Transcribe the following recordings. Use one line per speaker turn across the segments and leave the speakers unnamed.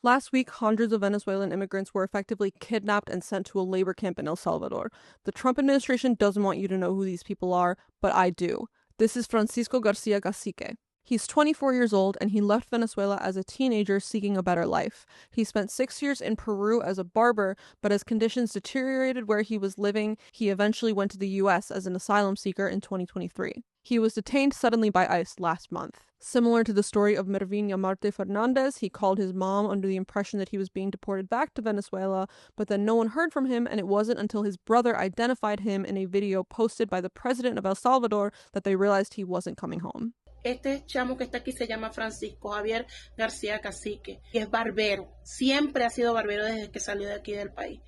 Last week, hundreds of Venezuelan immigrants were effectively kidnapped and sent to a labor camp in El Salvador. The Trump administration doesn't want you to know who these people are, but I do. This is Francisco Garcia Cacique. He's 24 years old and he left Venezuela as a teenager seeking a better life. He spent 6 years in Peru as a barber, but as conditions deteriorated where he was living, he eventually went to the US as an asylum seeker in 2023. He was detained suddenly by ICE last month. Similar to the story of Mervin Marte Fernandez, he called his mom under the impression that he was being deported back to Venezuela, but then no one heard from him, and it wasn't until his brother identified him in a video posted by the president of El Salvador that they realized he wasn't coming home.
Este chamo que está aquí se llama Francisco Javier García Cacique y es barbero. Siempre ha sido barbero desde que salió de aquí del país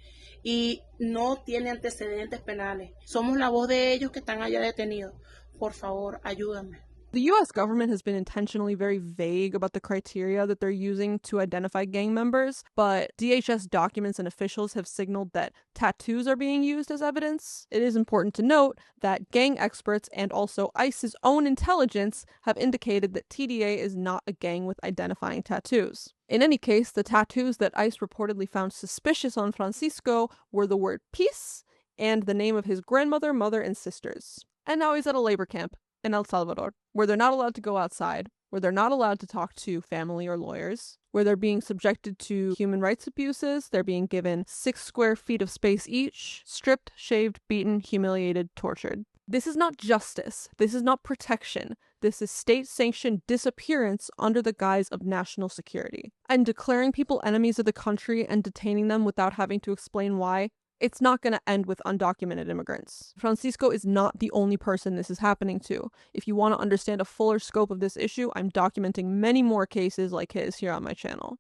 y no tiene antecedentes penales. Somos la voz de ellos que están allá detenidos. Por favor, ayúdame.
The US government has been intentionally very vague about the criteria that they're using to identify gang members, but DHS documents and officials have signaled that tattoos are being used as evidence. It is important to note that gang experts and also ICE's own intelligence have indicated that TDA is not a gang with identifying tattoos. In any case, the tattoos that ICE reportedly found suspicious on Francisco were the word peace and the name of his grandmother, mother, and sisters. And now he's at a labor camp in El Salvador, where they're not allowed to go outside, where they're not allowed to talk to family or lawyers, where they're being subjected to human rights abuses, they're being given 6 square feet of space each, stripped, shaved, beaten, humiliated, tortured. This is not justice. This is not protection. This is state-sanctioned disappearance under the guise of national security. And declaring people enemies of the country and detaining them without having to explain why, it's not going to end with undocumented immigrants. Francisco is not the only person this is happening to. If you want to understand a fuller scope of this issue, I'm documenting many more cases like his here on my channel.